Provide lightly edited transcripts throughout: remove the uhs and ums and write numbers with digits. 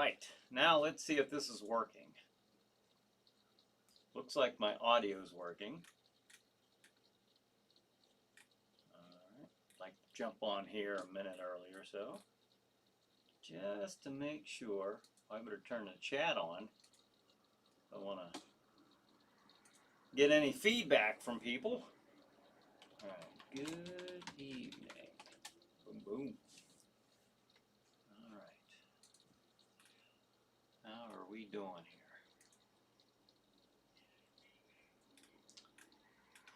right, now let's see if this is working. Looks like my audio is working. Alright, I'd like to jump on here a minute early or so, just to make sure. I better turn the chat on. I don't want to get any feedback from people. Alright, good evening. Boom, boom. Alright. How are we doing here?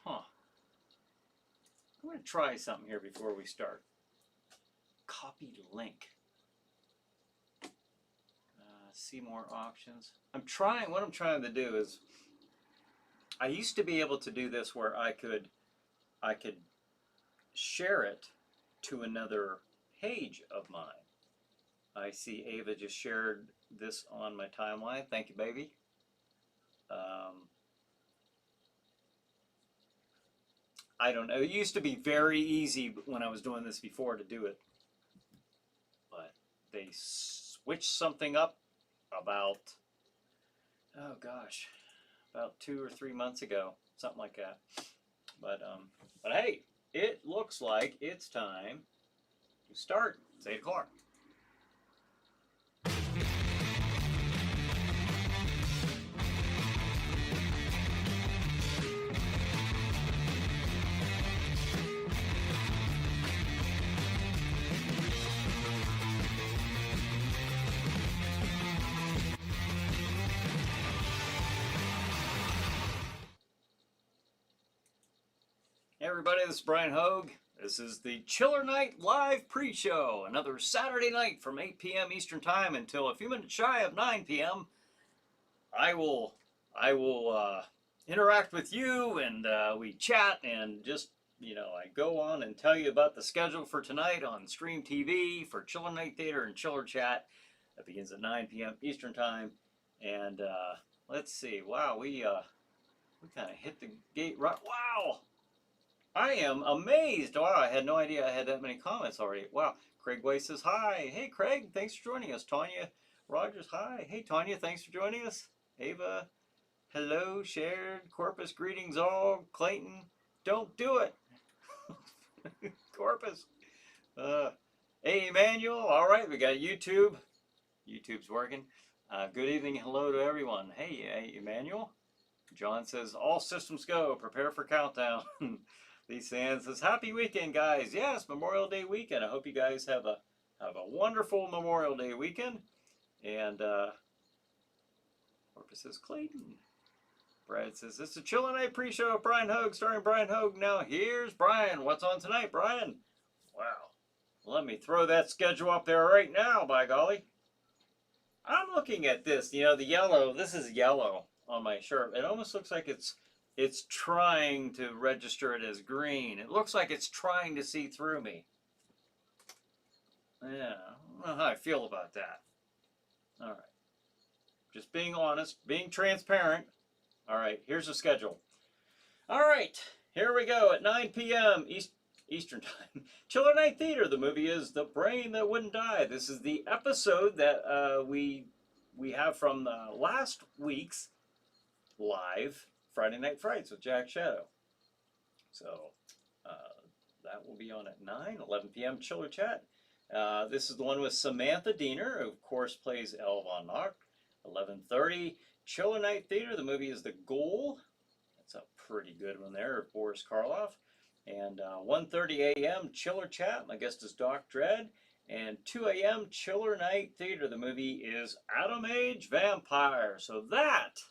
Huh. I'm going to try something here before we start. Copy link. See more options. What I'm trying to do is, I used to be able to do this where I could share it to another page of mine. I see Ava just shared this on my timeline. Thank you, baby. I don't know. It used to be very easy when I was doing this before to do it, but they switched something up about, oh gosh, about 2 or 3 months ago, something like that. But hey, it looks like it's time to start. It's 8 o'clock. Hey everybody, this is Bryan Hogue. This is the Chiller Night Live Pre-Show. Another Saturday night from 8 p.m. Eastern Time until a few minutes shy of 9 p.m. I will interact with you, and we chat, and just, I go on and tell you about the schedule for tonight on Stream TV for Chiller Night Theater and Chiller Chat. That begins at 9 p.m. Eastern Time. And let's see. Wow, we kind of hit the gate right. Wow. I am amazed. Wow, I had no idea I had that many comments already. Wow. Craig Way says hi. Hey, Craig, thanks for joining us. Tanya Rogers, hi. Hey, Tanya, thanks for joining us. Ava, hello. Shared. Corpus, greetings all. Clayton, don't do it. Corpus. Hey, Emmanuel. All right, we got YouTube. YouTube's working. Good evening. Hello to everyone. Hey, Emmanuel. John says, all systems go. Prepare for countdown. Lisa Ann says, happy weekend, guys. Yes, Memorial Day weekend. I hope you guys have a wonderful Memorial Day weekend. And Corpus says, Clayton. Brad says, this is a Chiller Night Pre-Show. Bryan Hogue, starring Bryan Hogue. Now here's Bryan. What's on tonight, Bryan? Wow. Let me throw that schedule up there right now, by golly. I'm looking at this. The yellow. This is yellow on my shirt. It almost looks like it's trying to register it as green. It looks like it's trying to see through me. Yeah, I don't know how I feel about that. All right. Just being honest, being transparent. All right, here's the schedule. All right, here we go at 9 p.m. Eastern Time. Chiller Night Theater. The movie is The Brain That Wouldn't Die. This is the episode that we have from last week's live Friday Night Frights with Jack Shadow. So that will be on at 11 p.m. Chiller Chat. This is the one with Samantha Diener, who of course plays Elle Von Knock. 11:30 Chiller Night Theater. The movie is The Ghoul. That's a pretty good one there, Boris Karloff. And 1:30 a.m. Chiller Chat. My guest is Doc Dredd. And 2 a.m. Chiller Night Theater. The movie is Atom Age Vampire. So that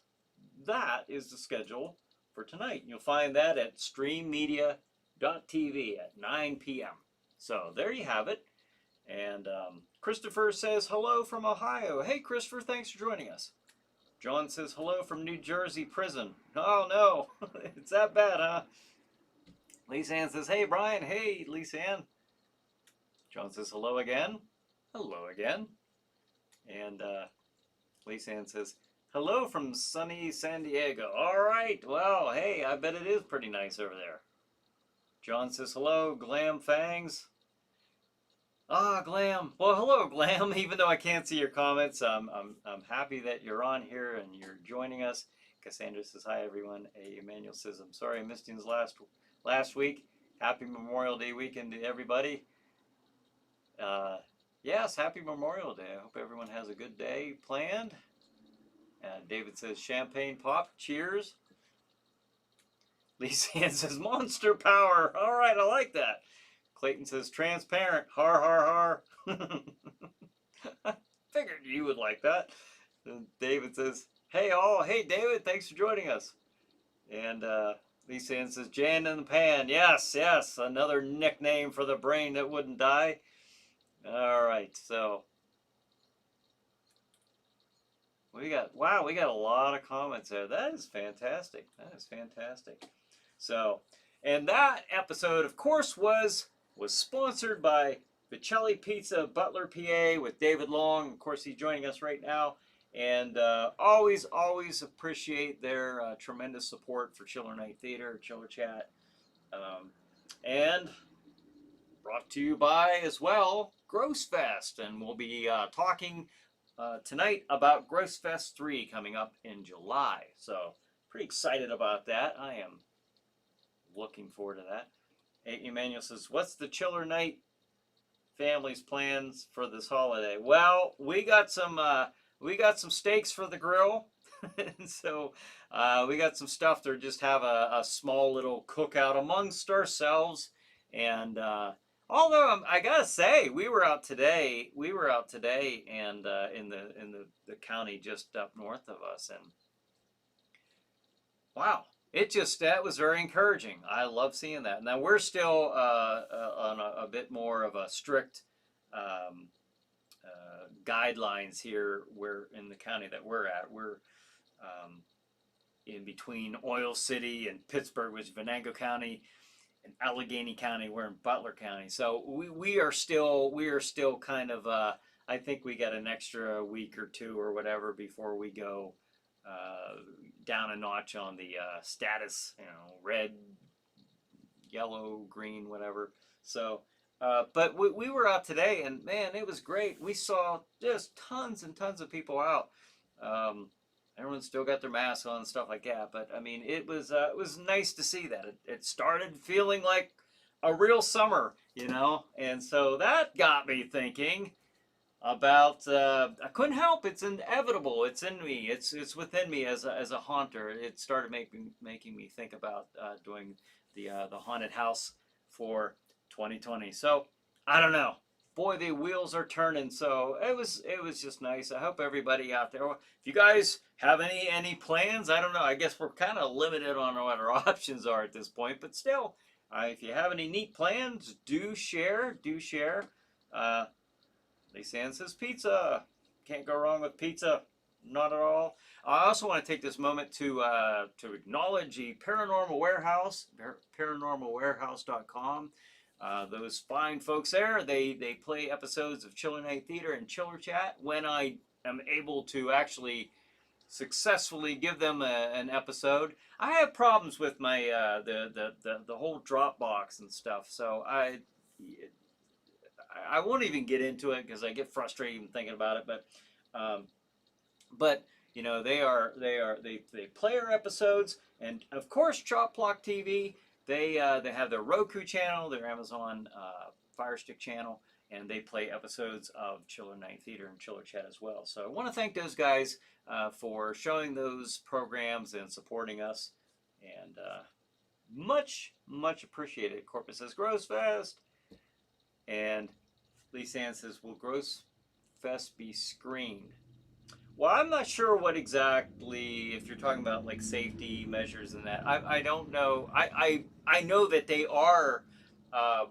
is the schedule for tonight. You'll find that at streammedia.tv at 9 p.m. So there you have it. And Christopher says hello from Ohio. Hey, Christopher, thanks for joining us. John says hello from New Jersey prison. Oh, no. It's that bad, huh? Lisa Ann says, hey, Bryan. Hey, Lisa Ann. John says hello again. Hello again. And Lisa Ann says, hello from sunny San Diego. All right. Well, hey, I bet it is pretty nice over there. John says hello, Glam Fangs. Ah, Glam. Well, hello, Glam. Even though I can't see your comments, I'm happy that you're on here and you're joining us. Cassandra says hi, everyone. Emmanuel says I'm sorry I missed you last week. Happy Memorial Day weekend to everybody. Uh, yes, happy Memorial Day. I hope everyone has a good day planned. David says champagne pop. Cheers. Lisa Ann says monster power. All right, I like that. Clayton says transparent. Har har har. I figured you would like that. And David says, hey all. Hey David, thanks for joining us. And Lisa Ann says, Jan in the pan. Yes, yes. Another nickname for the brain that wouldn't die. All right, so wow, we got a lot of comments there. That is fantastic. That is fantastic. So, and that episode, of course, was sponsored by Vicelli Pizza, Butler, PA, with David Long. Of course, he's joining us right now, and always appreciate their tremendous support for Chiller Night Theater, Chiller Chat, and brought to you by as well Gross Fest, and we'll be talking tonight about Gross Fest 3 coming up in July. So pretty excited about that. I am looking forward to that. Emmanuel says, "What's the Chiller Night family's plans for this holiday?" Well, we got some steaks for the grill, and so we got some stuff to just have a small little cookout amongst ourselves. And although I gotta say, we were out today. We were out today, and in the county just up north of us, and wow, that was very encouraging. I love seeing that. Now we're still on a bit more of a strict um, guidelines here. We're in the county that we're at. We're um, in between Oil City and Pittsburgh, which is Venango County, and Allegheny County. We're in Butler County, so we are still kind of. I think we got an extra week or two or whatever before we go uh, down a notch on the status, red, yellow, green, whatever. So, but we were out today, and man, it was great. We saw just tons and tons of people out. Um, Everyone still got their masks on and stuff like that, but I mean, it was nice to see that it started feeling like a real summer, and so that got me thinking about I couldn't help. It's inevitable. It's in me. It's within me as a haunter. It started making me think about doing the haunted house for 2020. So I don't know. Boy, the wheels are turning. So it was just nice. I hope everybody out there. If you guys have any plans, I don't know. I guess we're kind of limited on what our options are at this point, but still, if you have any neat plans, do share. Do share. Uh, Lisa says pizza. Can't go wrong with pizza. Not at all. I also want to take this moment to acknowledge the Paranormal Warehouse, paranormalwarehouse.com. Those fine folks there, they play episodes of Chiller Night Theater and Chiller Chat when I am able to actually successfully give them an episode. I have problems with my the whole Dropbox and stuff, so I won't even get into it because I get frustrated even thinking about it. Um, but they play our episodes, and of course, Chop Block TV. They have their Roku channel, their Amazon Fire Stick channel, and they play episodes of Chiller Night Theater and Chiller Chat as well. So I want to thank those guys for showing those programs and supporting us, and much appreciated. Corpus says Gross Fest, and Lee Sand says, will Gross Fest be screened? Well, I'm not sure what exactly, if you're talking about like safety measures and that. I don't know. I know that they are uh,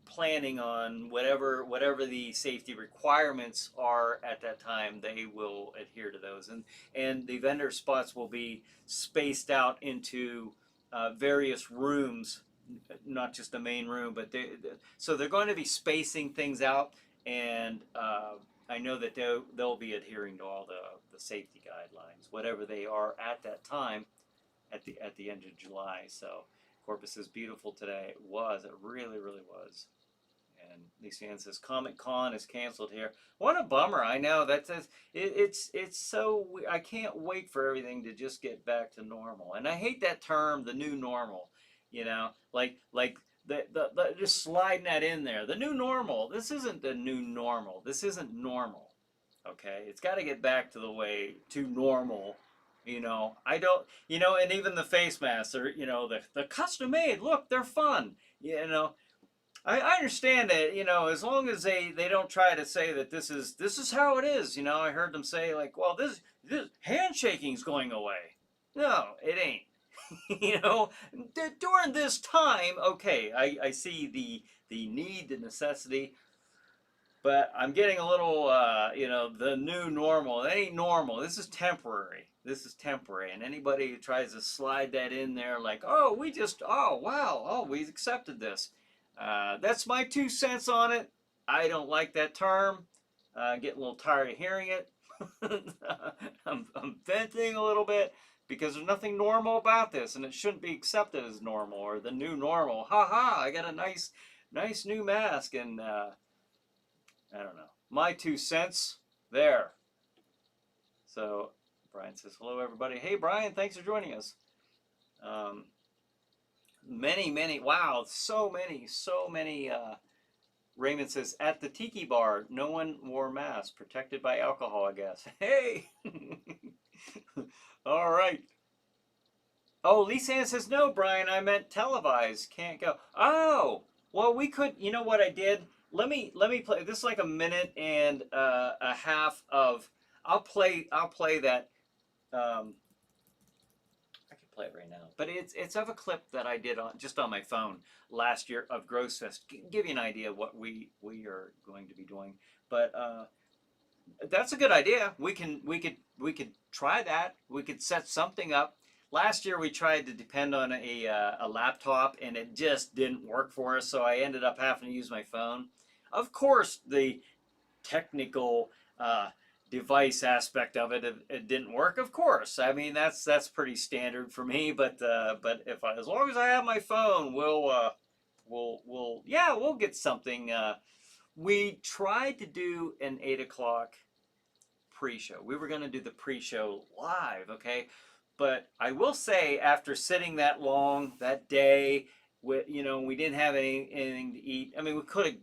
planning on whatever the safety requirements are at that time. They will adhere to those, and the vendor spots will be spaced out into various rooms, not just the main room, but so they're going to be spacing things out, and I know that they'll be adhering to all the safety guidelines, whatever they are at that time, at the end of July. So Corpus is beautiful today. It really was, And Lisa Ann says Comic Con is canceled here. What a bummer! I know it's so. I can't wait for everything to just get back to normal. And I hate that term, the new normal. You know, like the just sliding that in there. The new normal. This isn't the new normal. This isn't normal. Okay, it's got to get back to the way to normal. I don't. And even the face masks are. The custom made. Look, they're fun. I understand that, as long as they don't try to say that this is how it is. I heard them say like, well, this handshaking's going away. No, it ain't. During this time, okay, I see the need, the necessity, but I'm getting a little, the new normal. It ain't normal. This is temporary. This is temporary. And anybody who tries to slide that in there like, oh, wow, oh, we accepted this. That's my 2 cents on it. I don't like that term. Getting a little tired of hearing it. I'm venting a little bit because there's nothing normal about this, and it shouldn't be accepted as normal or the new normal. Ha ha! I got a nice new mask, and I don't know. My 2 cents there. So Brian says hello, everybody. Hey, Brian, thanks for joining us. Many, wow, so many. Raymond says, at the tiki bar, no one wore masks, protected by alcohol, I guess. Hey! All right. Oh, Lisa Ann says, no, Brian, I meant televised. Can't go. Oh, well, we could, you know what I did? Let me play, this is like a minute and a half of, I'll play that, I can play it right now, but it's of a clip that I did just on my phone last year of Grossfest. Give you an idea of what we are going to be doing. But that's a good idea. We could try that. We could set something up. Last year we tried to depend on a laptop, and it just didn't work for us. So I ended up having to use my phone. Of course, the technical device aspect of it didn't work. Of course, I mean that's pretty standard for me. But as long as I have my phone, we'll get something. We tried to do an 8 o'clock pre-show. We were going to do the pre-show live, okay? But I will say, after sitting that long that day, we didn't have anything to eat. I mean, we could have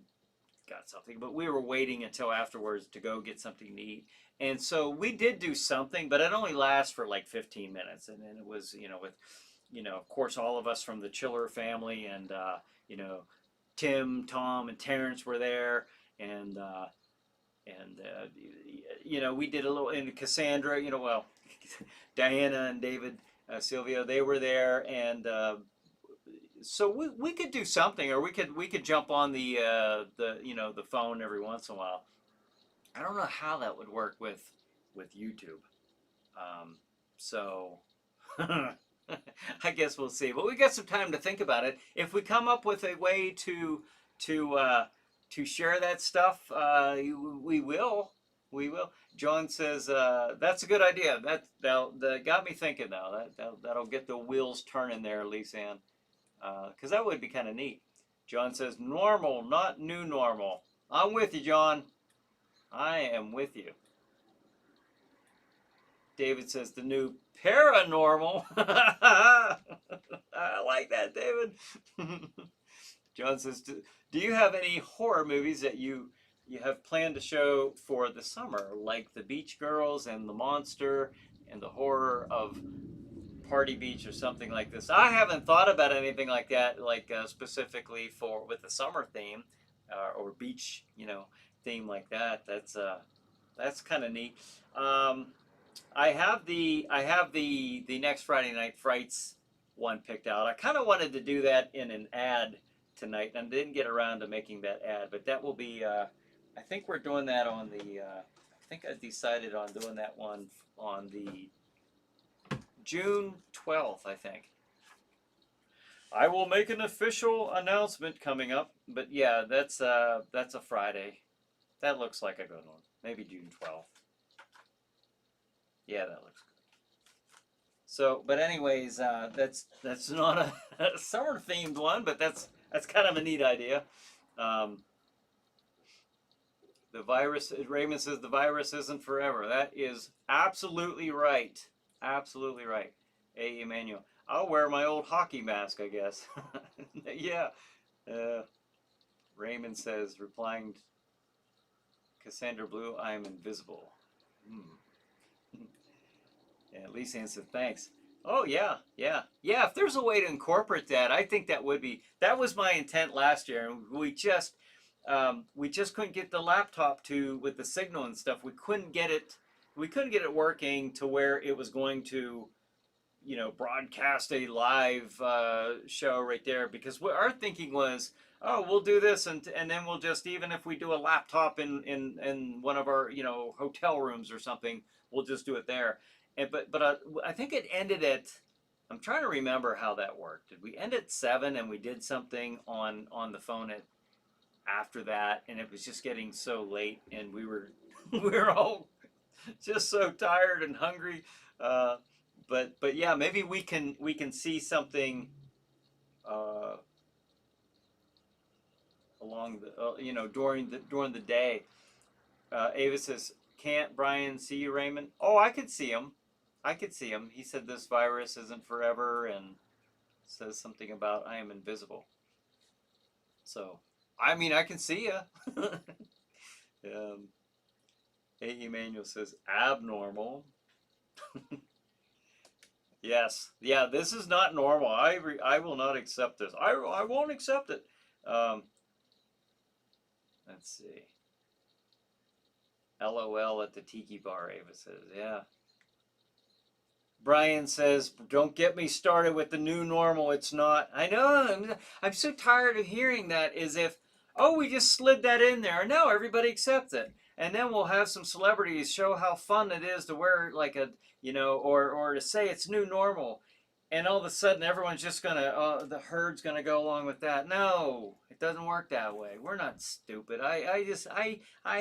got something, but we were waiting until afterwards to go get something to eat. And so we did do something, but it only lasts for like 15 minutes. And then it was, with, of course, all of us from the Chiller family, and, Tim, Tom, and Terrence were there. And we did a little, and Cassandra, Diana and David, Silvio, they were there. And so we could do something, or we could jump on the phone every once in a while. I don't know how that would work with YouTube. So I guess we'll see. But we got some time to think about it. If we come up with a way to share that stuff, we will. We will. John says that's a good idea. That got me thinking now. That'll get the wheels turning there, Lisa Ann. Because that would be kind of neat. John says, normal, not new normal. I'm with you, John. I am with you. David says, the new paranormal. I like that, David. John says, do you have any horror movies that you have planned to show for the summer, like The Beach Girls and The Monster and The Horror of Party Beach or something like this? I haven't thought about anything like that, like specifically with the summer theme or beach, theme like that. That's kind of neat. I have the next Friday Night Frights one picked out. I kind of wanted to do that in an ad tonight, and didn't get around to making that ad. But that will be. I think we're doing that on the. I think I decided on doing that one on the June 12th, I think. I will make an official announcement coming up, but yeah, that's a Friday. That looks like a good one. Maybe June 12th. Yeah, that looks good. So, but anyways, that's not a summer themed one, but that's kind of a neat idea. The virus, Raymond says the virus isn't forever. That is absolutely right. Absolutely right. Hey, Emmanuel. I'll wear my old hockey mask, I guess. Yeah. Uh, Raymond says, replying Cassandra Blue, I am invisible. Hmm. Yeah, Lisa Ann said, thanks. Oh, yeah, yeah. Yeah, if there's a way to incorporate that, I think that would be, that was my intent last year. And we just couldn't get the laptop to, with the signal and stuff, we couldn't get it working to where it was going to, broadcast a live show right there, because what our thinking was, oh, we'll do this, and then we'll just, even if we do a laptop in one of our hotel rooms or something, we'll just do it there. And but I think it ended at, I'm trying to remember how that worked. Did we end at 7 and we did something on the phone at after that, and it was just getting so late, and we were we were all just so tired and hungry. Uh, but yeah, maybe we can see something uh, along the during the day. Ava says, "Can't Brian see you, Raymond?" Oh, I could see him. I could see him. He said this virus isn't forever, and says something about I am invisible. So, I mean, I can see you. A. Emmanuel says abnormal. Yes. Yeah, this is not normal. I will not accept this. I won't accept it. Um, let's see. LOL at the tiki bar, Ava says. Yeah. Brian says, don't get me started with the new normal. It's not. I know. I'm so tired of hearing that, as if, oh, we just slid that in there. No, everybody accepts it. And then we'll have some celebrities show how fun it is to wear like a, or to say it's new normal. And all of a sudden everyone's just going to, the herd's going to go along with that. No, it doesn't work that way. We're not stupid. I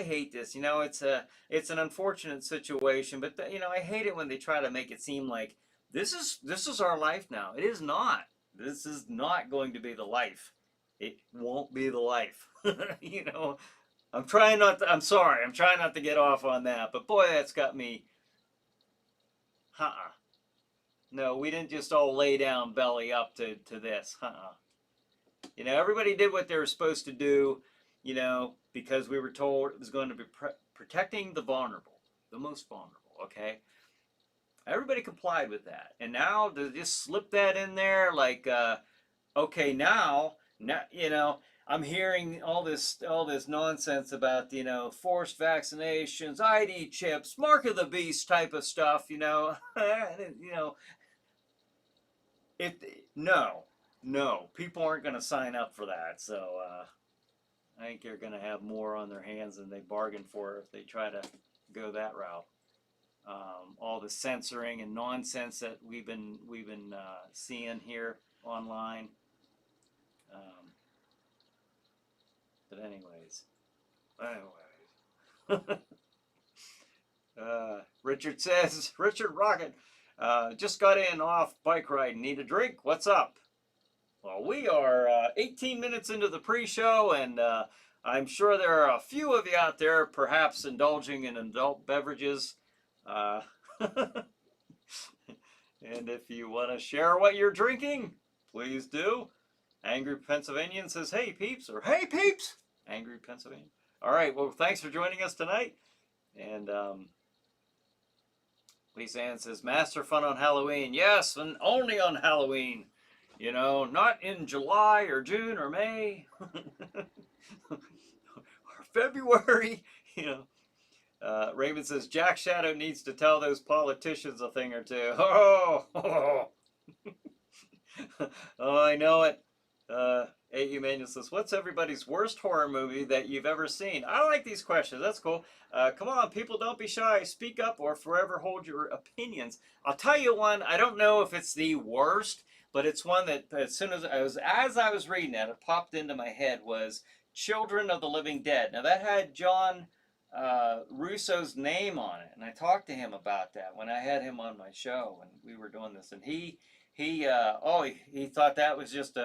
hate this. It's an unfortunate situation, but I hate it when they try to make it seem like this is our life now. It is not. This is not going to be the life. It won't be the life. you know, I'm trying not to, I'm sorry. I'm trying not to get off on that, but boy, that's got me. Uh-uh. No, we didn't just all lay down belly up to this. Uh-uh. Everybody did what they were supposed to do, because we were told it was going to be protecting the vulnerable, the most vulnerable, okay? Everybody complied with that. And now to just slip that in there like, okay, now, I'm hearing all this nonsense about, forced vaccinations, ID chips, mark of the beast type of stuff, if no, people aren't going to sign up for that. So I think they're going to have more on their hands than they bargained for if they try to go that route. All the censoring and nonsense that we've been seeing here online. But anyways, Richard Rocket, just got in off bike ride. Need a drink? What's up? Well, we are 18 minutes into the pre-show, and I'm sure there are a few of you out there perhaps indulging in adult beverages. And if you want to share what you're drinking, please do. Angry Pennsylvanian says, hey, peeps, or hey, peeps, Angry Pennsylvanian. All right, well, thanks for joining us tonight. And Lisa Ann says, master fun on Halloween. Yes, and only on Halloween. Not in July or June or May or February. Raymond says, Jack Shadow needs to tell those politicians a thing or two. Oh, oh I know it. A. Emmanuel says, what's everybody's worst horror movie that you've ever seen? I like these questions. That's cool. Come on, people, don't be shy. Speak up or forever hold your opinions. I'll tell you one. I don't know if it's the worst, but it's one that as soon as I was reading it, it popped into my head, was Children of the Living Dead. Now, that had John Russo's name on it, and I talked to him about that when I had him on my show when we were doing this, and he thought that was just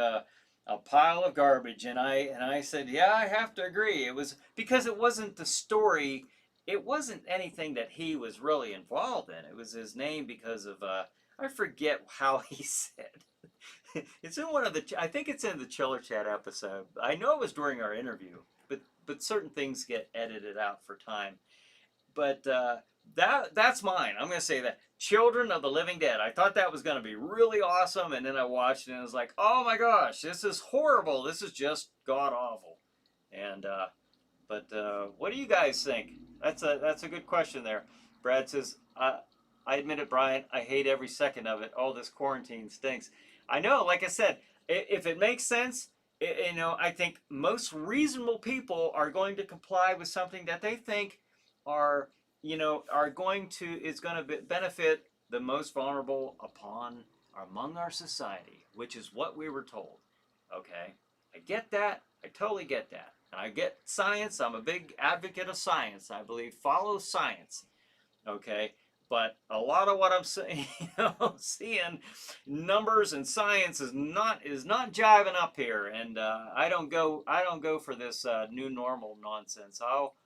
a pile of garbage. And I said, yeah, I have to agree. It was because it wasn't the story. It wasn't anything that he was really involved in. It was his name because of I forget how he said. It's in one of the. I think it's in the Chiller Chat episode. I know it was during our interview, but certain things get edited out for time. But that's mine. I'm going to say that Children of the Living Dead. I thought that was going to be really awesome, and then I watched it and I was like, oh my gosh, this is horrible. This is just god awful. And what do you guys think? That's a good question there. Brad says, I admit it, Brian. I hate every second of it. All this quarantine stinks. I know. Like I said, if it makes sense, I think most reasonable people are going to comply with something that they think are are going to is going to benefit the most vulnerable among our society, which is what we were told. Okay, I get that. I totally get that. And I get science. I'm a big advocate of science. I believe follow science. Okay, but a lot of what I'm saying, seeing numbers and science is not jiving up here, and I don't go for this new normal nonsense. I'll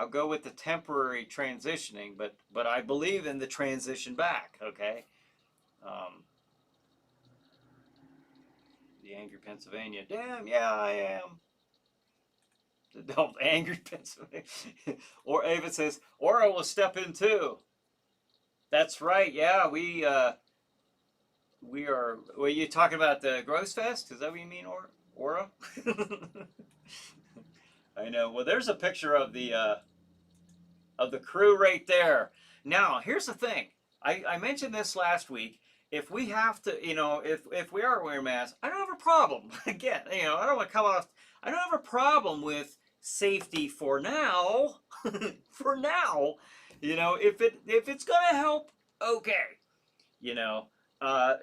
go with the temporary transitioning, but I believe in the transition back. Okay, the angry Pennsylvania. Damn, yeah, I am. Don't angry Pennsylvania. Or Ava says, Aura will step in too. That's right. Yeah, we are. Were you talking about the Gross Fest? Is that what you mean, Aura? I know. Well, there's a picture of the crew right there. Now, here's the thing. I mentioned this last week. If we have to, if we are wearing masks, I don't have a problem. Again, I don't want to come off. I don't have a problem with safety for now. For now, if it's gonna help, okay. You know,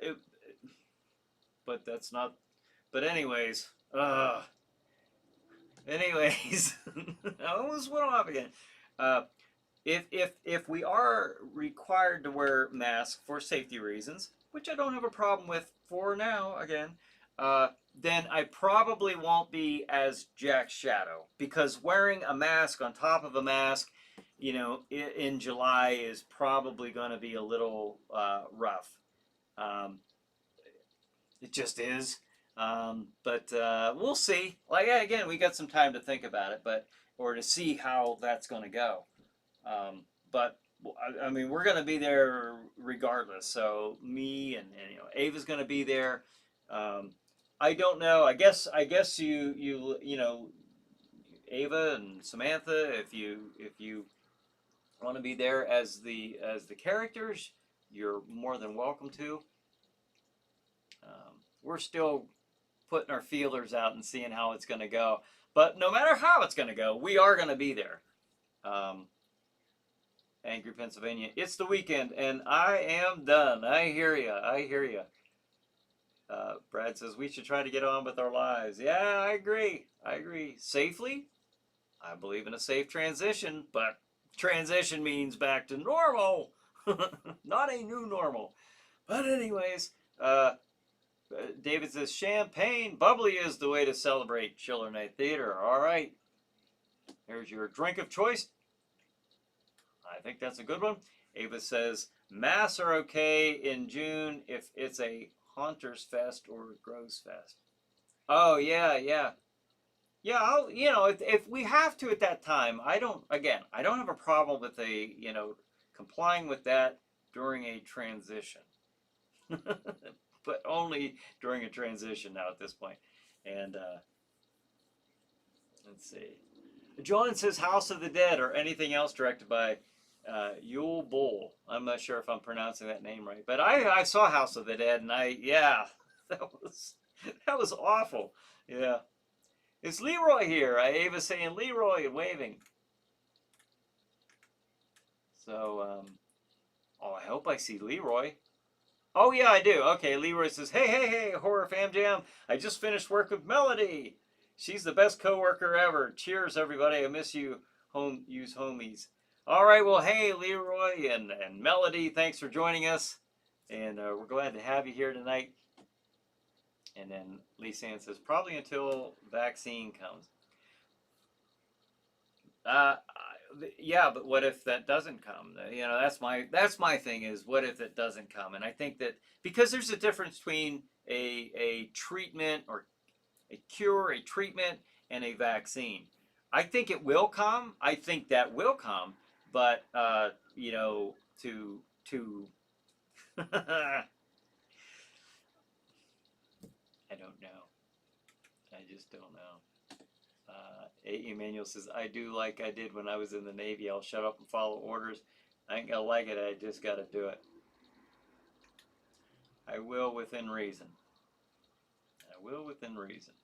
it, but that's not. But anyways, I almost went off again. Uh, if we are required to wear masks for safety reasons, which I don't have a problem with for now, again, then I probably won't be as Jack Shadow, because wearing a mask on top of a mask, in July is probably going to be a little rough. It just is. But we'll see. Like, again, we got some time to think about it, or to see how that's going to go. But I mean, we're going to be there regardless. So me and Ava's going to be there. I don't know. I guess you Ava and Samantha, if you want to be there as the characters, you're more than welcome to. We're still putting our feelers out and seeing how it's going to go. But no matter how it's going to go, we are going to be there. Angry Pennsylvania. It's the weekend, and I am done. I hear you. I hear you. Brad says we should try to get on with our lives. Yeah, I agree. I agree. Safely? I believe in a safe transition, but transition means back to normal, not a new normal. But anyways, David says champagne bubbly is the way to celebrate Chiller Night Theater. All right. Here's your drink of choice. I think that's a good one. Ava says masks are okay in June if it's a Haunters Fest or Gross Fest. Oh yeah, yeah. Yeah, if we have to at that time, I don't have a problem with complying with that during a transition. But only during a transition now at this point. And let's see. John says House of the Dead or anything else directed by Yul Bull. I'm not sure if I'm pronouncing that name right, but I saw House of the Dead, and that was awful. Yeah. It's Leroy here. Ava's saying Leroy and waving. So, I hope I see Leroy. Oh, yeah, I do. Okay, Leroy says, hey, Horror Fam Jam. I just finished work with Melody. She's the best coworker ever. Cheers, everybody. I miss you, homies. All right, well, hey, Leroy and Melody, thanks for joining us. And we're glad to have you here tonight. And then Lisa Ann says, probably until vaccine comes. Yeah, but what if that doesn't come? You know, that's my thing is, what if it doesn't come? And I think that because there's a difference between a treatment or a cure, a treatment, and a vaccine. I think it will come. I think that will come. But you know, to I don't know. I just don't know. Emmanuel says, I do like I did when I was in the Navy. I'll shut up and follow orders. I ain't gonna like it. I just got to do it. I will within reason. I will within reason.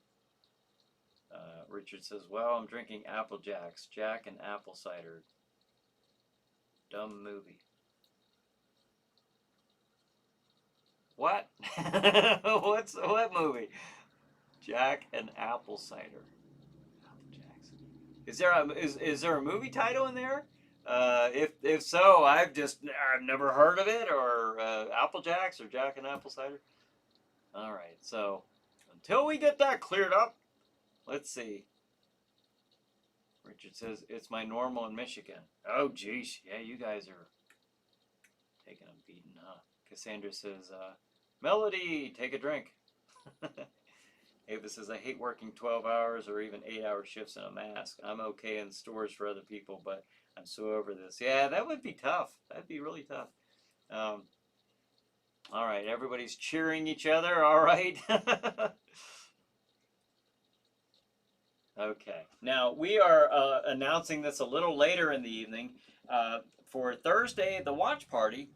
Richard says, well, I'm drinking Apple Jacks. Jack and apple cider. Dumb movie. What? What movie? Jack and apple cider. Apple Jacks. Is there a movie title in there? If so, I've never heard of it, or Apple Jacks or Jack and apple cider. All right, so until we get that cleared up, let's see. Richard says it's my normal in Michigan. Oh, geez, yeah, you guys are taking a beating, huh? Cassandra says, Melody, take a drink. Ava says, I hate working 12 hours or even 8-hour shifts in a mask. I'm okay in stores for other people, but I'm so over this. Yeah, that would be tough. That'd be really tough. All right, everybody's cheering each other. All right. Okay. Now, we are announcing this a little later in the evening for Thursday, the watch party.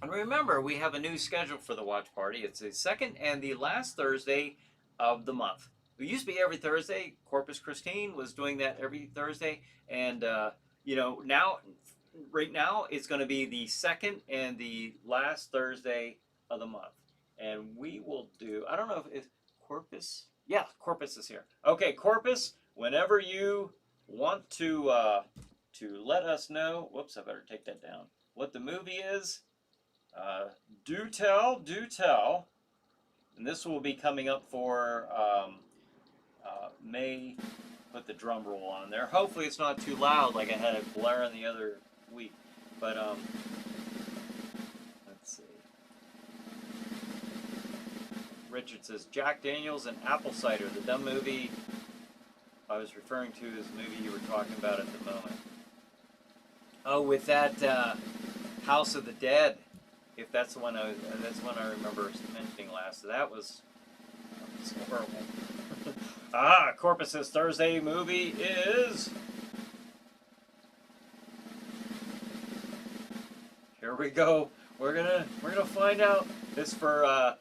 And remember, we have a new schedule for the watch party. It's the second and the last Thursday of the month. It used to be every Thursday. Corpus Christine was doing that every Thursday. And, you know, right now, it's going to be the second and the last Thursday of the month. And we will do, I don't know if it's Corpus. Yeah, Corpus is here. Okay, Corpus, whenever you want to let us know, whoops, I better take that down, what the movie is, do tell. And this will be coming up for May. Put the drum roll on there. Hopefully it's not too loud like I had it blaring the other week. But let's see. Richard says Jack Daniels and apple cider. The dumb movie I was referring to is the movie you were talking about at the moment. Oh, with that House of the Dead. If that's the one that's the one I remember mentioning last. So that was horrible. Corpus's Thursday movie is. Here we go. We're gonna find out. This for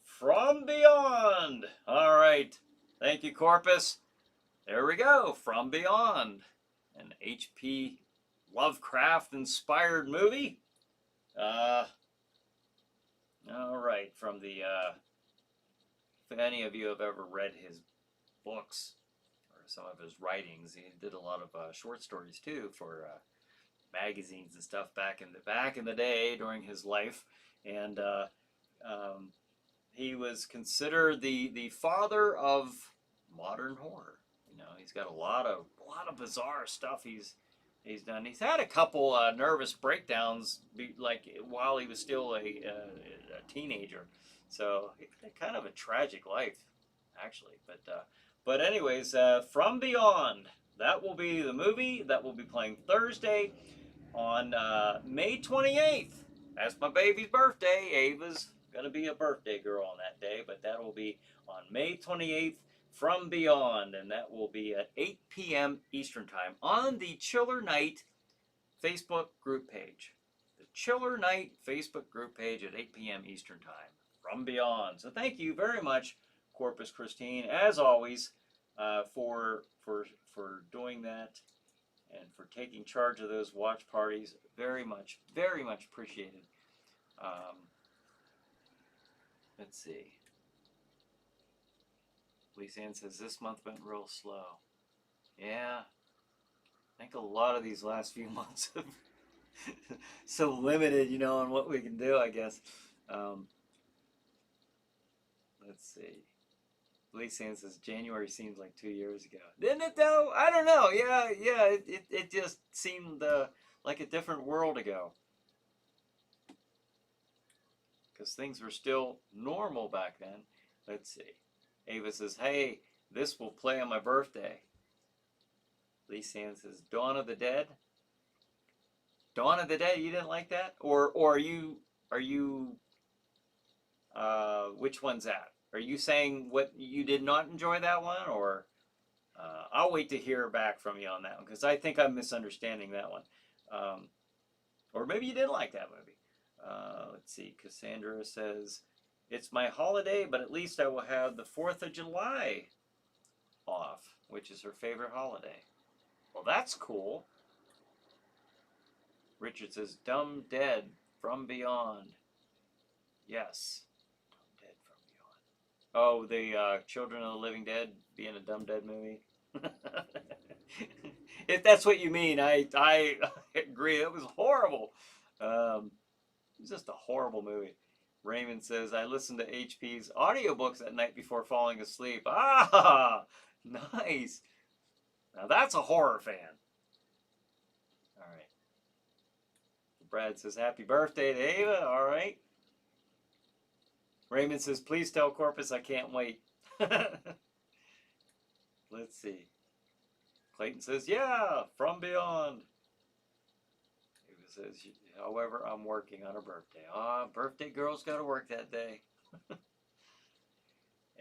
From Beyond. All right. Thank you, Corpus. There we go. From Beyond, an H.P. Lovecraft inspired movie. All right. From the if any of you have ever read his books or some of his writings, he did a lot of short stories too for magazines and stuff back in the day during his life, and he was considered the father of modern horror. You know, he's got a lot of bizarre stuff he's done. He's had a couple nervous breakdowns, like while he was still a teenager. So kind of a tragic life, actually. But anyways, From Beyond. That will be the movie that will be playing Thursday on May 28th. That's my baby's birthday. Ava's gonna be a birthday girl on that day, but that will be on May 28th. From Beyond, and that will be at 8 p.m. Eastern Time on the Chiller Night Facebook group page. The Chiller Night Facebook group page at 8 p.m. Eastern Time. From Beyond. So thank you very much, Corpus Christine, as always, for doing that and for taking charge of those watch parties. Very much appreciated. Let's see. Lisa Ann says this month went real slow. Yeah, I think a lot of these last few months so limited, on what we can do, I guess. Um, let's see. Lee Sands says January seems like 2 years ago. Didn't it though? I don't know. Yeah, yeah. It just seemed like a different world ago. Because things were still normal back then. Let's see. Ava says, hey, this will play on my birthday. Lee Sands says, Dawn of the Dead. Dawn of the Dead, you didn't like that? Or are you which one's that? Are you saying what you did not enjoy that one, or I'll wait to hear back from you on that one because I think I'm misunderstanding that one, or maybe you didn't like that movie. Let's see. Cassandra says it's my holiday, but at least I will have the 4th of July off, which is her favorite holiday. Well, that's cool. Richard says Dumb Dead from Beyond. Yes. Oh, the Children of the Living Dead being a Dumb Dead movie. If that's what you mean, I agree. It was horrible. It was just a horrible movie. Raymond says, I listened to HP's audiobooks at night before falling asleep. Ah, nice. Now that's a horror fan. All right. Brad says, happy birthday to Ava. All right. Raymond says, please tell Corpus I can't wait. Let's see. Clayton says, yeah, from beyond. Ava says, however, I'm working on her birthday. Birthday girl's got to work that day.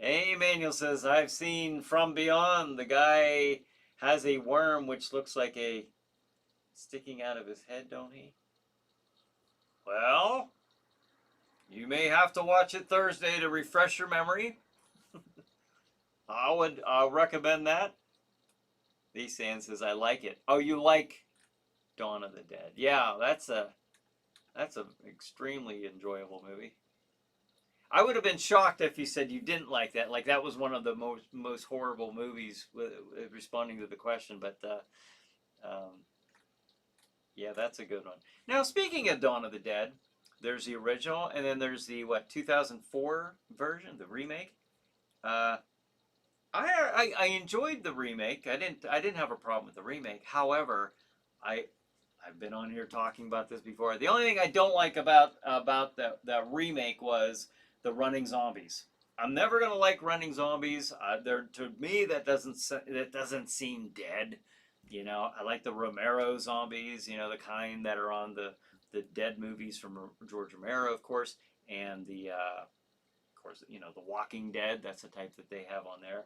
Emmanuel says, I've seen From Beyond. The guy has a worm which looks like a sticking out of his head, don't he? Well, you may have to watch it Thursday to refresh your memory. I'll recommend that. Lee Sand says, I like it. Oh, you like Dawn of the Dead. Yeah, that's a extremely enjoyable movie. I would have been shocked if you said you didn't like that. Like that was one of the most horrible movies responding to the question. But yeah, that's a good one. Now, speaking of Dawn of the Dead, there's the original, and then there's the 2004 version, the remake. I enjoyed the remake. I didn't have a problem with the remake. However, I've been on here talking about this before. The only thing I don't like about that remake was the running zombies. I'm never gonna like running zombies. To me that doesn't seem dead. I like the Romero zombies. The kind that are on the Dead movies from George Romero, of course, and the Walking Dead. That's the type that they have on there.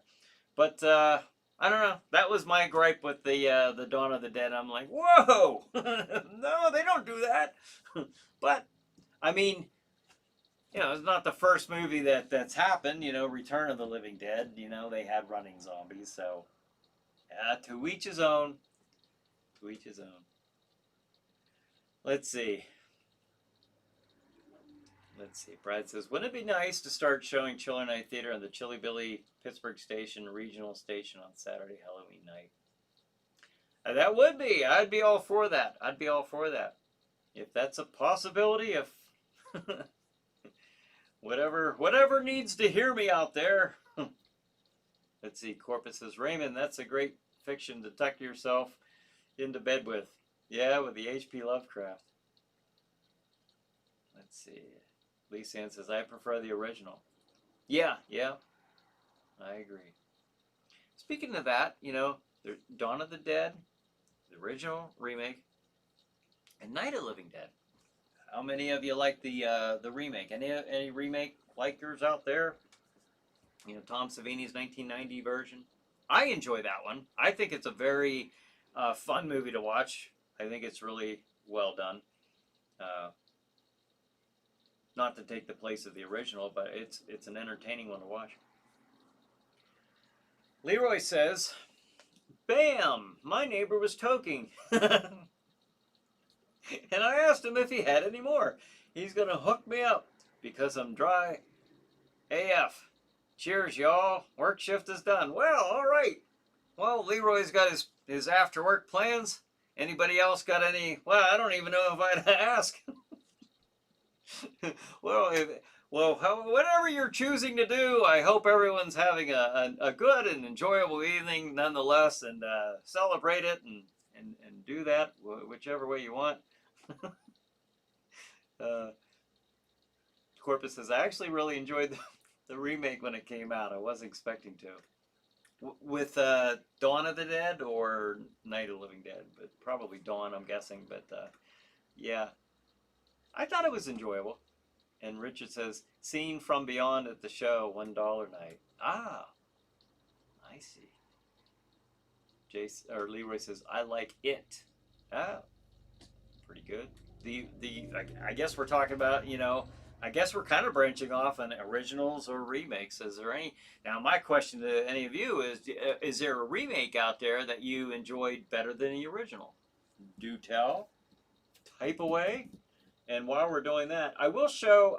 But I don't know. That was my gripe with the Dawn of the Dead. I'm like, whoa, no, they don't do that. But I mean, it's not the first movie that's happened. Return of the Living Dead. They had running zombies. So to each his own. To each his own. Let's see. Brad says, wouldn't it be nice to start showing Chiller Night Theater on the Chilly Billy Pittsburgh Station regional station on Saturday Halloween night? That would be. I'd be all for that. If that's a possibility, if whatever needs to hear me out there. Let's see. Corpus says, Raymond, that's a great fiction to tuck yourself into bed with. Yeah, with the H.P. Lovecraft. Let's see. Lee Sand says, I prefer the original. Yeah, I agree. Speaking of that, there's Dawn of the Dead, the original remake, and Night of the Living Dead. How many of you like the remake? Any remake likers out there? Tom Savini's 1990 version. I enjoy that one. I think it's a very fun movie to watch. I think it's really well done. Not to take the place of the original, but it's an entertaining one to watch. Leroy says, bam, my neighbor was toking. And I asked him if he had any more. He's going to hook me up because I'm dry AF. Cheers, y'all. Work shift is done. Well, all right. Well, Leroy's got his after work plans. Anybody else got any? Well, I don't even know if I'd ask. well, whatever you're choosing to do, I hope everyone's having a good and enjoyable evening nonetheless, and celebrate it and do that whichever way you want. uh, Corpus says, I actually really enjoyed the remake when it came out. I wasn't expecting to. With Dawn of the Dead or Night of the Living Dead, but probably Dawn, I'm guessing. But yeah, I thought it was enjoyable. And Richard says, seen from beyond at the show, $1 night. Ah, I see. Jason or Leroy says, I like it. Ah, pretty good. I guess we're talking about, I guess we're kind of branching off on originals or remakes. Is there any? Now, my question to any of you is there a remake out there that you enjoyed better than the original? Do tell. Type away. And while we're doing that, I will show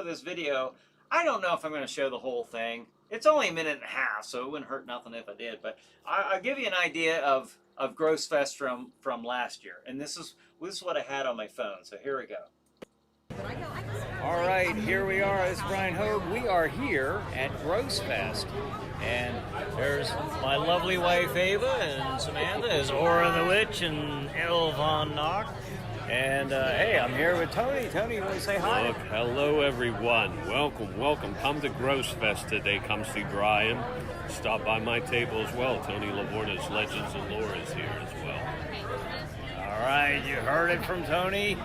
this video. I don't know if I'm going to show the whole thing. It's only a minute and a half, so it wouldn't hurt nothing if I did. But I'll give you an idea of Gross Fest from last year. And this is what I had on my phone. So here we go. All right, here we are. It's Bryan Hogue. We are here at Gross Fest. And there's my lovely wife Ava, and Samantha. There's Aura the Witch and Elle Von Knock. And hey, I'm here with Tony. Tony, you want to say hi? Look, hello everyone. Welcome. Come to Gross Fest today. Come see Bryan. Stop by my table as well. Tony Lavorna's Legends and Lore is here as well. All right, you heard it from Tony.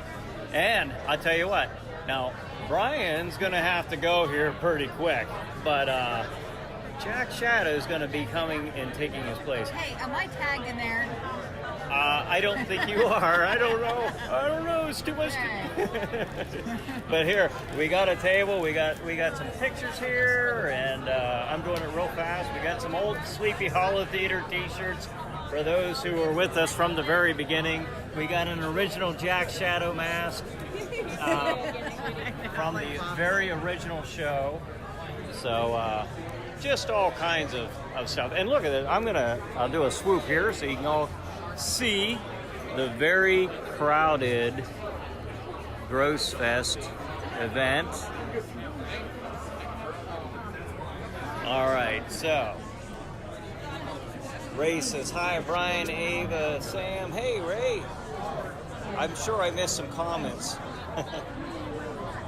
And I'll tell you what, now Bryan's going to have to go here pretty quick, but Jack Shadow's going to be coming and taking his place. Hey, am I tagged in there? I don't think you are. I don't know. It's too much. But here, we got a table. We got some pictures here, and I'm doing it real fast. We got some old Sleepy Hollow Theater T-shirts for those who were with us from the very beginning. We got an original Jack Shadow mask from the very original show. So just all kinds of stuff. And look at it. I'll do a swoop here so you can all see the very crowded Gross Fest event. All right, so Ray says hi, Bryan, Ava, Sam. Hey, Ray. I'm sure I missed some comments.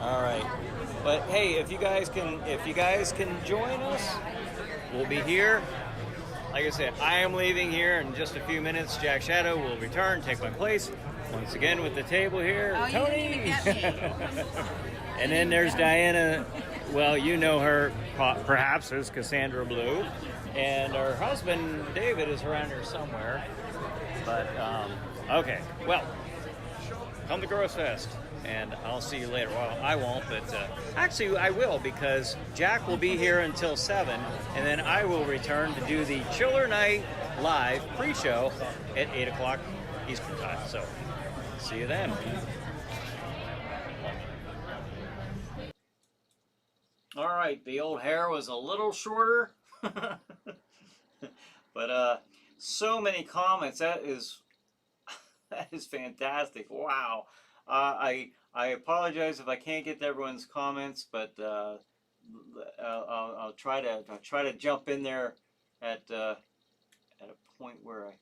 All right, but hey, if you guys can join us, we'll be here. Like I said, I am leaving here in just a few minutes. Jack Shadow will return, take my place. Once again with the table here, oh, Tony. You didn't even get me. And then there's Diana. Well, you know her perhaps as Cassandra Blue. And her husband, David, is around here somewhere. But, okay. Well, come to Gross Fest. And I'll see you later. Well, I won't, but actually I will, because Jack will be here until 7, and then I will return to do the Chiller Night live pre-show at 8 o'clock Eastern Time. So, see you then. All right, the old hair was a little shorter, but so many comments. That is fantastic. Wow. I apologize if I can't get to everyone's comments, but I'll try to jump in there at a point where I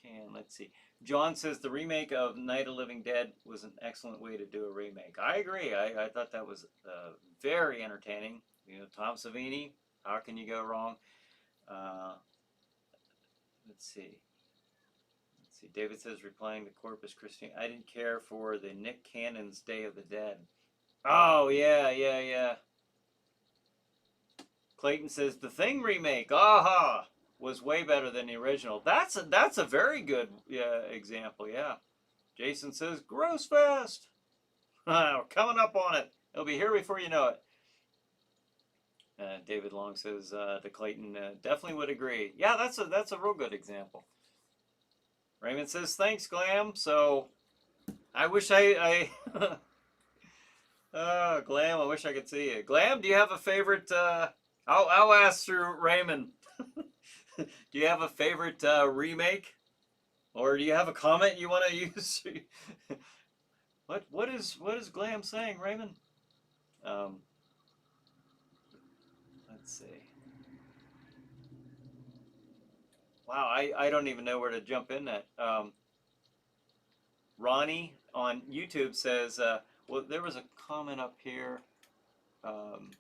can. Let's see. John says the remake of Night of the Living Dead was an excellent way to do a remake. I agree. I thought that was very entertaining. Tom Savini. How can you go wrong? Let's see. David says, replying to Corpus Christi, I didn't care for the Nick Cannon's Day of the Dead. Oh, yeah. Clayton says, the Thing remake, aha, was way better than the original. That's a very good example, yeah. Jason says, Gross Fest. Coming up on it. It'll be here before you know it. David Long says, to Clayton, definitely would agree. Yeah, that's a real good example. Raymond says, thanks, Glam. So, I wish Glam, I wish I could see you. Glam, do you have a favorite, I'll ask through Raymond. Do you have a favorite remake? Or do you have a comment you want to use? What is Glam saying, Raymond? Um, let's see. Wow, I don't even know where to jump in at. Ronnie on YouTube says, well, there was a comment up here. Um,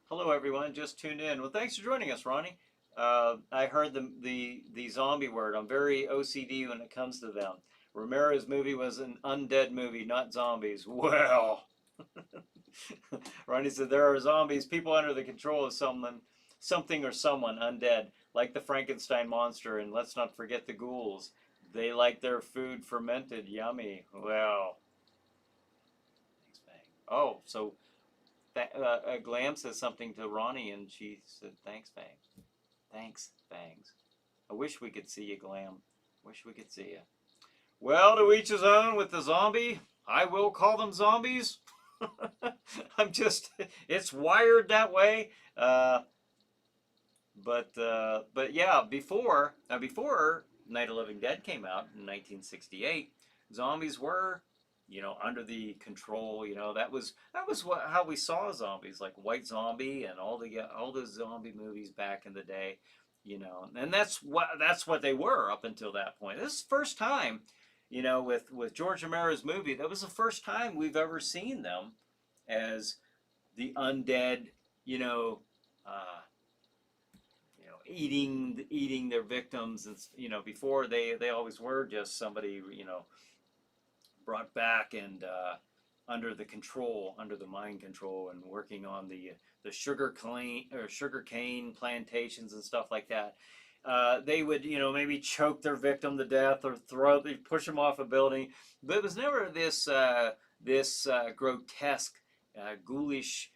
Hello, everyone. Just tuned in. Well, thanks for joining us, Ronnie. I heard the zombie word. I'm very OCD when it comes to them. Romero's movie was an undead movie, not zombies. Well, Ronnie said there are zombies, people under the control of something or someone undead, like the Frankenstein monster, and let's not forget the ghouls. They like their food fermented, yummy. Well, thanks, Bang. Oh, so Glam says something to Ronnie, and she said, "Thanks, Bang. Thanks, Bangs. I wish we could see you, Glam. Wish we could see you." Well, to each his own with the zombie. I will call them zombies. It's wired that way. But yeah, before Night of the Living Dead came out in 1968, zombies were, under the control. How we saw zombies, like White Zombie and all those zombie movies back in the day. And that's what they were up until that point. This is the first time, with George Romero's movie. That was the first time we've ever seen them as the undead, uh, eating their victims, and before they always were just somebody brought back and under the mind control, and working on the sugar cane plantations and stuff like that. They would maybe choke their victim to death, or push them off a building, but it was never this grotesque, ghoulish.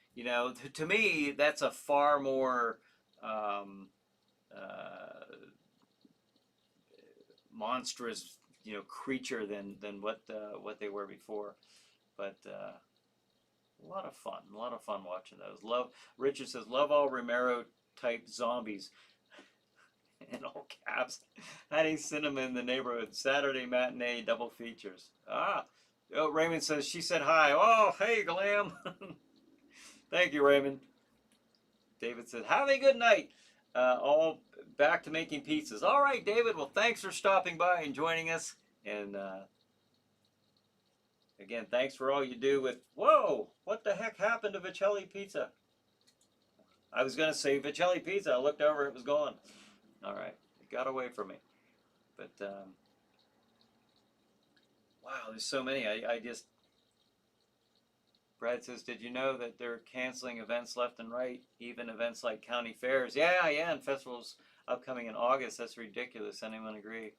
To me, that's a far more uh, monstrous, creature than what they were before. But a lot of fun watching those. Richard says, love all Romero type zombies. In all caps. Hiding Cinema in the Neighborhood. Saturday matinee double features. Oh, Raymond says, she said hi. Oh, hey, Glam. Thank you, Raymond. David said, have a good night. All back to making pizzas. All right, David. Well, thanks for stopping by and joining us. And again, thanks for all you do with... Whoa! What the heck happened to Vicelli Pizza? I was going to say Vicelli Pizza. I looked over. It was gone. All right. It got away from me. But, wow, there's so many. I just... Brad says, did you know that they're canceling events left and right, even events like county fairs? Yeah, and festivals upcoming in August. That's ridiculous. Anyone agree?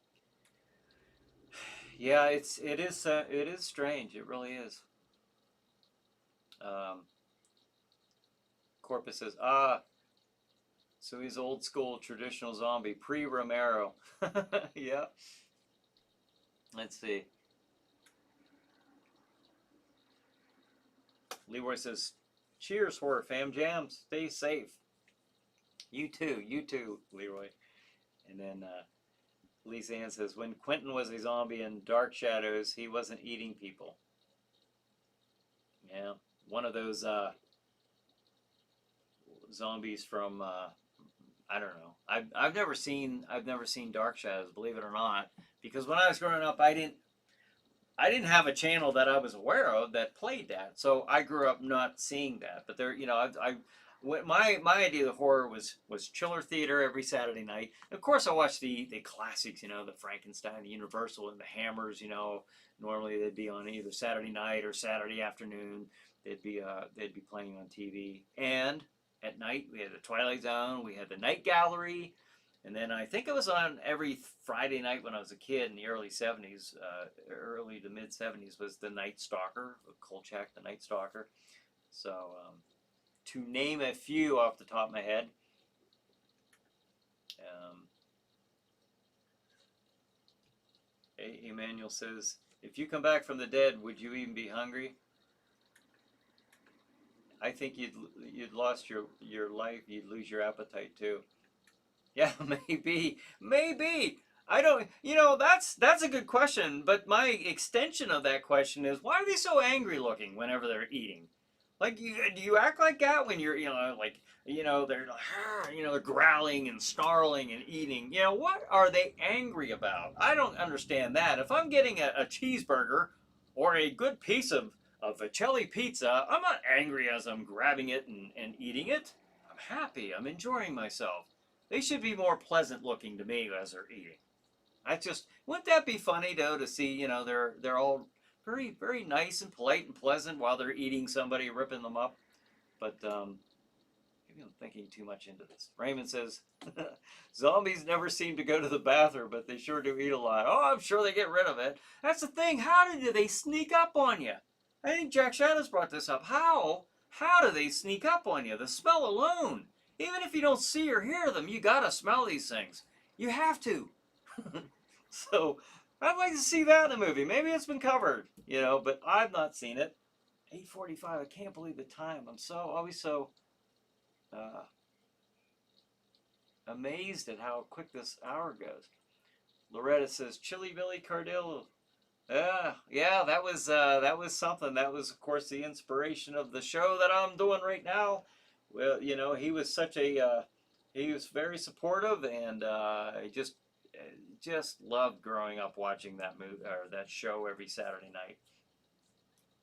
Yeah, it is strange. It really is. Corpus says, so he's old school traditional zombie, pre-Romero. Yeah. Let's see. Leroy says, cheers, horror fam jam. Stay safe. You too, Leroy. And then Lisa Ann says, when Quentin was a zombie in Dark Shadows, he wasn't eating people. Yeah, one of those zombies from I don't know. I've never seen Dark Shadows, believe it or not, because when I was growing up, I didn't have a channel that I was aware of that played that, so I grew up not seeing that. But there, my idea of horror was chiller theater every Saturday night. Of course, I watched the classics, the Frankenstein, the Universal, and the Hammers. Normally they'd be on either Saturday night or Saturday afternoon. They'd be playing on TV. And at night we had the Twilight Zone, we had the Night Gallery, and then I think it was on every Friday night when I was a kid in the early 70s, early to mid 70s, was the Night Stalker, Kolchak, the Night Stalker. So to name a few off the top of my head. Emmanuel says, if you come back from the dead, would you even be hungry? I think you'd lost your life. You'd lose your appetite too. Yeah, maybe. I don't, you know, that's a good question, but my extension of that question is why are they so angry looking whenever they're eating? Like, do you act like that when you're, like, they're like, they're growling and snarling and eating. What are they angry about? I don't understand that. If I'm getting a cheeseburger or a good piece of a chili pizza, I'm not angry as I'm grabbing it and eating it. I'm happy. I'm enjoying myself. They should be more pleasant looking to me as they're eating. Wouldn't that be funny though to see, they're all very, very nice and polite and pleasant while they're eating somebody ripping them up. But maybe I'm thinking too much into this. Raymond says, zombies never seem to go to the bathroom, but they sure do eat a lot. Oh, I'm sure they get rid of it. That's the thing. How do they sneak up on you? I think Jack Shadows brought this up. How do they sneak up on you? The smell alone. Even if you don't see or hear them, you gotta smell these things. You have to. So I'd like to see that in a movie. Maybe it's been covered, but I've not seen it. 8:45. I can't believe the time. I'm always so uh, amazed at how quick this hour goes. Loretta says, "Chili Billy Cardillo." Yeah, that was something. That was, of course, the inspiration of the show that I'm doing right now. Well, he was he was very supportive, and I just loved growing up watching that movie or that show every Saturday night.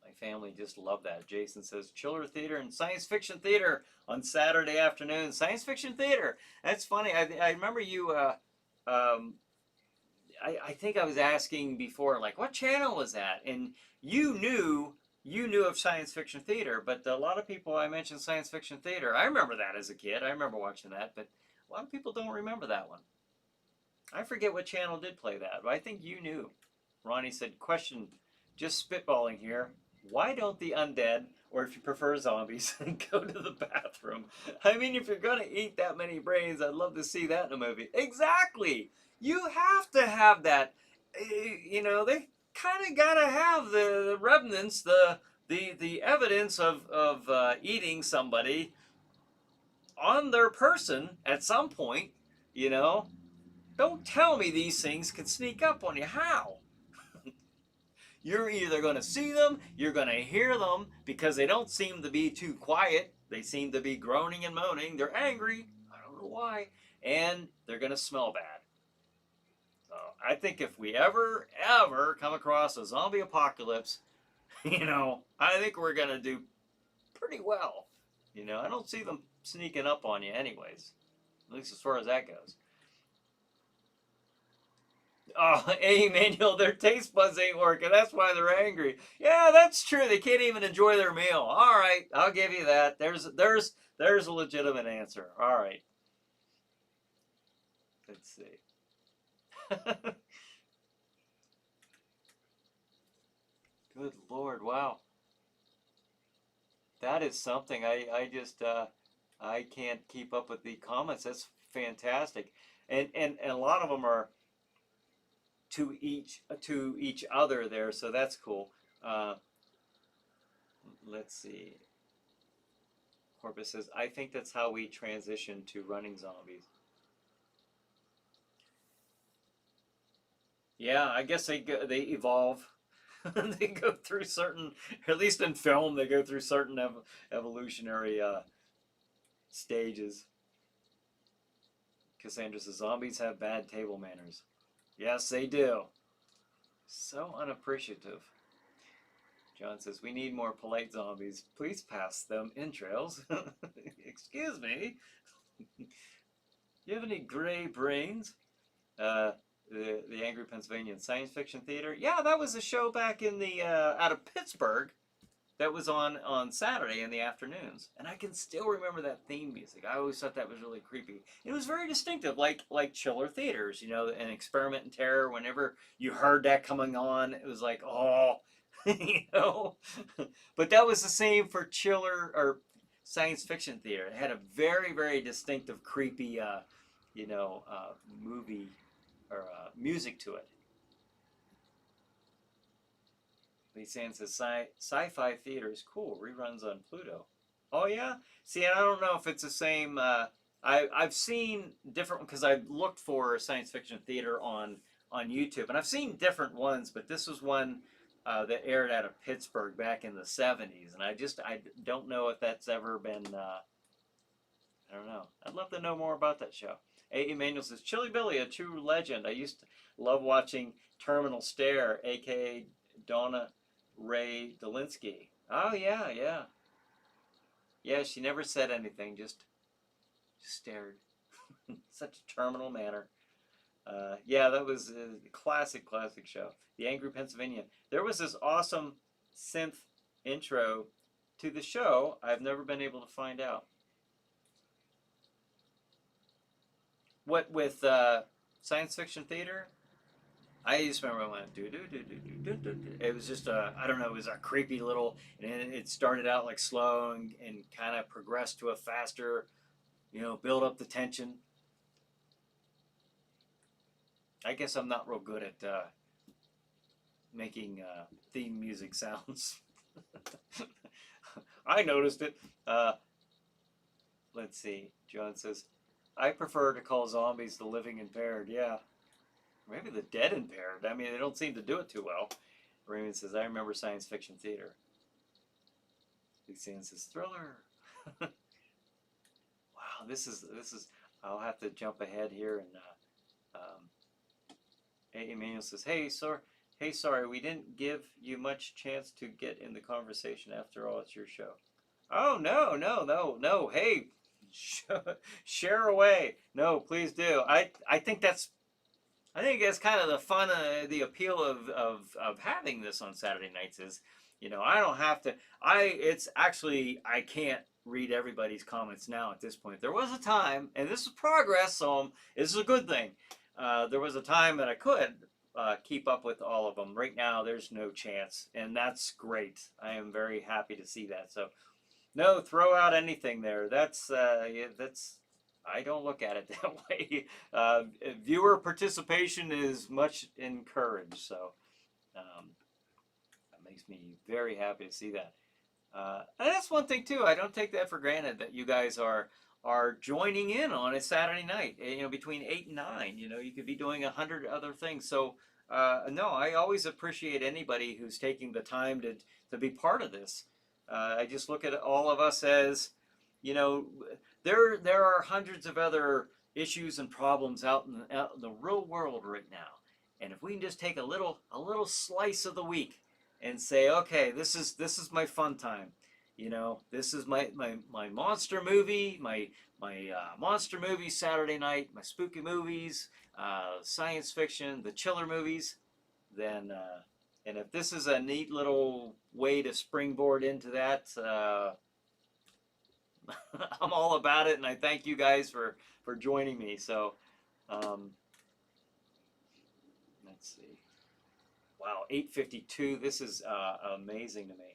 My family just loved that. Jason says chiller theater and science fiction theater on Saturday afternoon. Science fiction theater. That's funny. I remember you. I think I was asking before, like, what channel was that? And you knew of science fiction theater, but a lot of people I mentioned science fiction theater. I remember that as a kid. I remember watching that, but a lot of people don't remember that one. I forget what channel did play that, but I think you knew. Ronnie said, question, just spitballing here. Why don't the undead, or if you prefer zombies, go to the bathroom? I mean, if you're going to eat that many brains, I'd love to see that in a movie. Exactly! You have to have that. They kind of got to have the remnants, the evidence of eating somebody on their person at some point, you know? Don't tell me these things can sneak up on you. How? You're either going to see them, you're going to hear them, because they don't seem to be too quiet. They seem to be groaning and moaning. They're angry. I don't know why. And they're going to smell bad. So I think if we ever come across a zombie apocalypse, I think we're going to do pretty well. I don't see them sneaking up on you anyways. At least as far as that goes. Oh, hey, Emmanuel, their taste buds ain't working. That's why they're angry. Yeah, that's true. They can't even enjoy their meal. All right, I'll give you that. There's a legitimate answer. All right. Let's see. Good Lord, wow. That is something. I just I can't keep up with the comments. That's fantastic. And a lot of them are to each other there, so that's cool. Let's see. Corpus says, I think that's how we transition to running zombies. Yeah, I guess they evolve. They go through certain, at least in film, they go through certain evolutionary stages. Cassandra says, zombies have bad table manners. Yes, they do. So unappreciative. John says, we need more polite zombies. Please pass them entrails. Excuse me. You have any gray brains? The Angry Pennsylvanian Science Fiction Theater. Yeah, that was a show back in the out of Pittsburgh that was on Saturday in the afternoons, and I can still remember that theme music. I always thought that was really creepy. It was very distinctive, like chiller theaters, and Experiment in Terror. Whenever you heard that coming on, it was like, oh, But that was the same for chiller or science fiction theater. It had a very, very distinctive, creepy, movie or music to it. Lee Sand says sci-fi theater is cool. Reruns on Pluto. Oh yeah. See, I don't know if it's the same. I've seen different because I've looked for science fiction theater on YouTube, and I've seen different ones, but this was one that aired out of Pittsburgh back in the '70s, and I don't know if that's ever been. I don't know. I'd love to know more about that show. A. Emanuel says, Chili Billy, a true legend. I used to love watching Terminal Stare, a.k.a. Donna Ray Dolinsky. Oh, yeah, yeah. Yeah, she never said anything, just stared. Such a terminal manner. Yeah, that was a classic show. The Angry Pennsylvanian. There was this awesome synth intro to the show I've never been able to find out. What with science fiction theater? I just remember when do do do do do do do. It was just I don't know. It was a creepy little, and it started out like slow and kind of progressed to a faster, build up the tension. I guess I'm not real good at making theme music sounds. I noticed it. Let's see. John says, I prefer to call zombies the living impaired. Yeah. Maybe the dead impaired. I mean, they don't seem to do it too well. Raymond says, I remember science fiction theater. Big Sam says, thriller. Wow, this is. I'll have to jump ahead here and. Emmanuel says, hey, sorry, we didn't give you much chance to get in the conversation. After all, it's your show. Oh, no. Hey, share away. No, please do. I think that's kind of the fun, the appeal of having this on Saturday nights is, I don't have to, I can't read everybody's comments now at this point. There was a time, and this is progress, so this is a good thing. There was a time that I could keep up with all of them. Right now, there's no chance, and that's great. I am very happy to see that. So, no, throw out anything there. That's I don't look at it that way. Viewer participation is much encouraged, so that makes me very happy to see that. And that's one thing too. I don't take that for granted that you guys are joining in on a Saturday night. Between 8 and 9. You could be doing 100 other things. So no, I always appreciate anybody who's taking the time to be part of this. I just look at all of us as, there are hundreds of other issues and problems out in the real world right now. And if we can just take a little slice of the week and say, okay, this is my fun time. This is my monster movie, my monster movie Saturday night, my spooky movies, science fiction, the chiller movies. Then, and if this is a neat little way to springboard into that, I'm all about it, and I thank you guys for joining me. So, let's see. Wow, 8:52. This is amazing to me.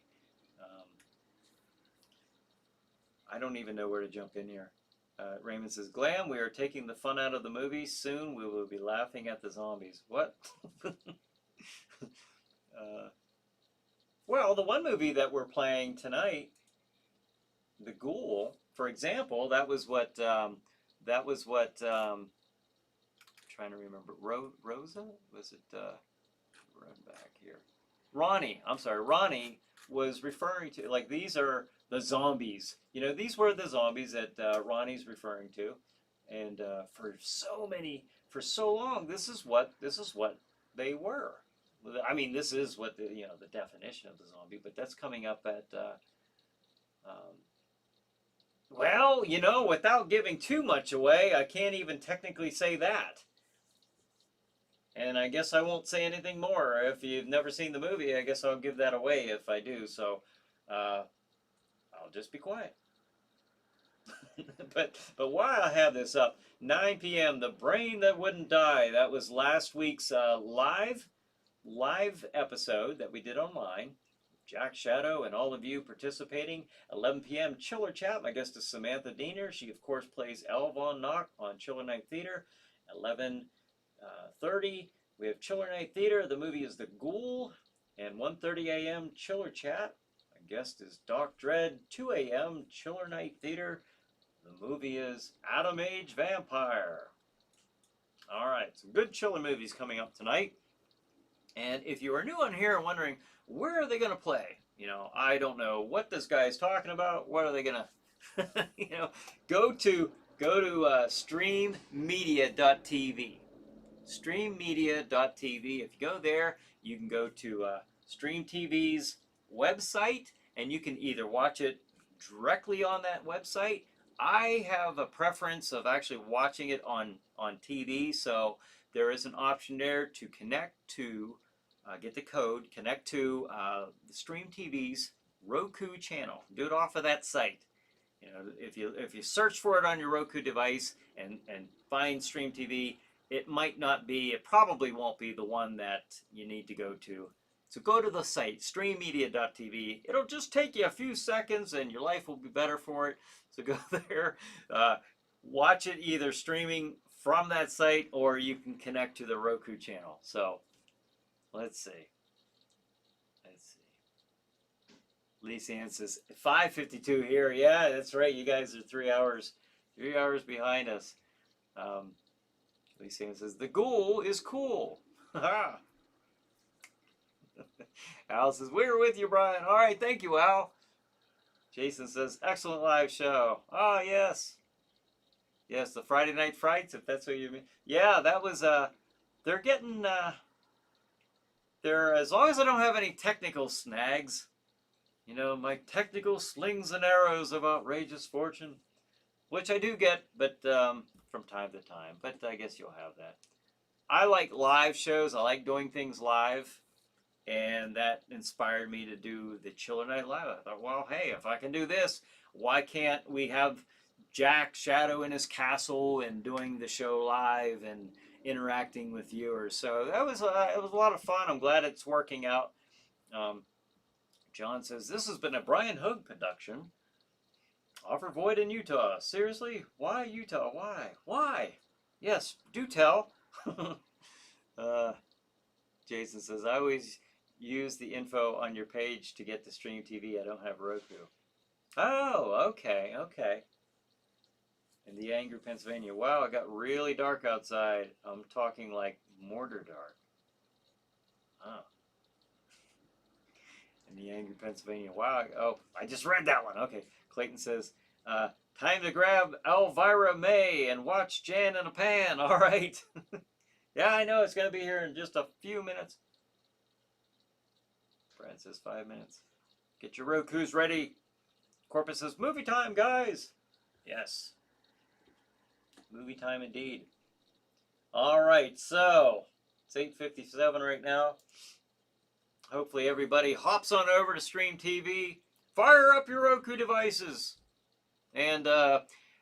I don't even know where to jump in here. Raymond says, Glam, we are taking the fun out of the movie. Soon we will be laughing at the zombies. What? Well, the one movie that we're playing tonight, The Ghoul, for example, that was what, I'm trying to remember, Rosa? Was it, run back here. Ronnie was referring to, like, these are the zombies. These were the zombies that Ronnie's referring to. And for so long, this is what they were. I mean, this is what the definition of the zombie, but that's coming up at, well, without giving too much away, I can't even technically say that. And I guess I won't say anything more. If you've never seen the movie, I guess I'll give that away if I do. So I'll just be quiet. but while I have this up, 9 p.m., The Brain That Wouldn't Die. That was last week's live episode that we did online. Jack Shadow and all of you participating. 11 p.m. Chiller Chat. My guest is Samantha Diener. She, of course, plays Elle Von Knock on Chiller Night Theater. 11:30, we have Chiller Night Theater. The movie is The Ghoul. And 1:30 a.m. Chiller Chat. My guest is Doc Dredd. 2 a.m. Chiller Night Theater. The movie is Atom Age Vampire. All right, some good chiller movies coming up tonight. And if you are new on here and wondering, where are they going to play? You know, I don't know what this guy is talking about. What are they going to, you know, go to streammedia.tv. Streammedia.tv. If you go there, you can go to Stream TV's website, and you can either watch it directly on that website. I have a preference of actually watching it on TV, so there is an option there to connect to, get the code, connect to the Stream TV's Roku channel. Do it off of that site. You know, if you search for it on your Roku device and find Stream TV, it might not be, it probably won't be the one that you need to go to. So go to the site, streammedia.tv. It'll just take you a few seconds and your life will be better for it. So go there, watch it either streaming from that site or you can connect to the Roku channel. So let's see. Lisa Ann says 5:52 here. Yeah, that's right. You guys are 3 hours behind us. Lisa Ann says the ghoul is cool. Al says we're with you, Brian. All right, thank you, Al. Jason says excellent live show. Oh yes, yes, the Friday Night Frights, if that's what you mean. Yeah, that was they're getting they're, as long as I don't have any technical snags. You know, my technical slings and arrows of outrageous fortune, which I do get, but from time to time. But I guess you'll have that. I like live shows. I like doing things live, and that inspired me to do the Chiller Night Live. I thought, well, hey, if I can do this, why can't we have Jack Shadow in his castle and doing the show live and interacting with viewers? So that was it was a lot of fun. I'm glad it's working out. John says, this has been a Bryan Hogue production. Offer void in Utah. Seriously? Why Utah? Why? Why? Yes, do tell. Jason says, I always use the info on your page to get to Stream TV. I don't have Roku. Oh, okay, okay. In the Angry, Pennsylvania. Wow, it got really dark outside. I'm talking like mortar dark. Oh. In the Angry, Pennsylvania. Wow. Oh, I just read that one. Okay. Clayton says, time to grab Elvira May and watch Jan in a Pan. All right. Yeah, I know. It's going to be here in just a few minutes. Brad says 5 minutes. Get your Rokus ready. Corpus says, movie time, guys. Yes. Movie time indeed. All right. So, it's 8:57 right now. Hopefully everybody hops on over to Stream TV. Fire up your Roku devices. And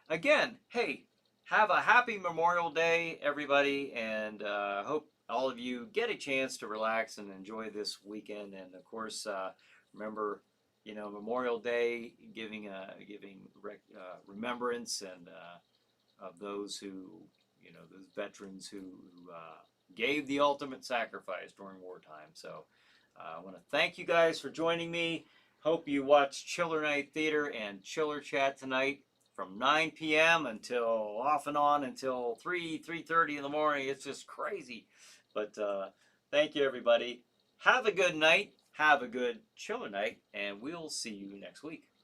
again, hey, have a happy Memorial Day, everybody. And hope all of you get a chance to relax and enjoy this weekend. And of course, remember, you know, Memorial Day, giving remembrance and of those who, you know, those veterans who gave the ultimate sacrifice during wartime. So I want to thank you guys for joining me. Hope you watch Chiller Night Theater and Chiller Chat tonight from 9 p.m. until off and on until 3:30 in the morning. It's just crazy. But thank you, everybody. Have a good night. Have a good Chiller Night, and we'll see you next week.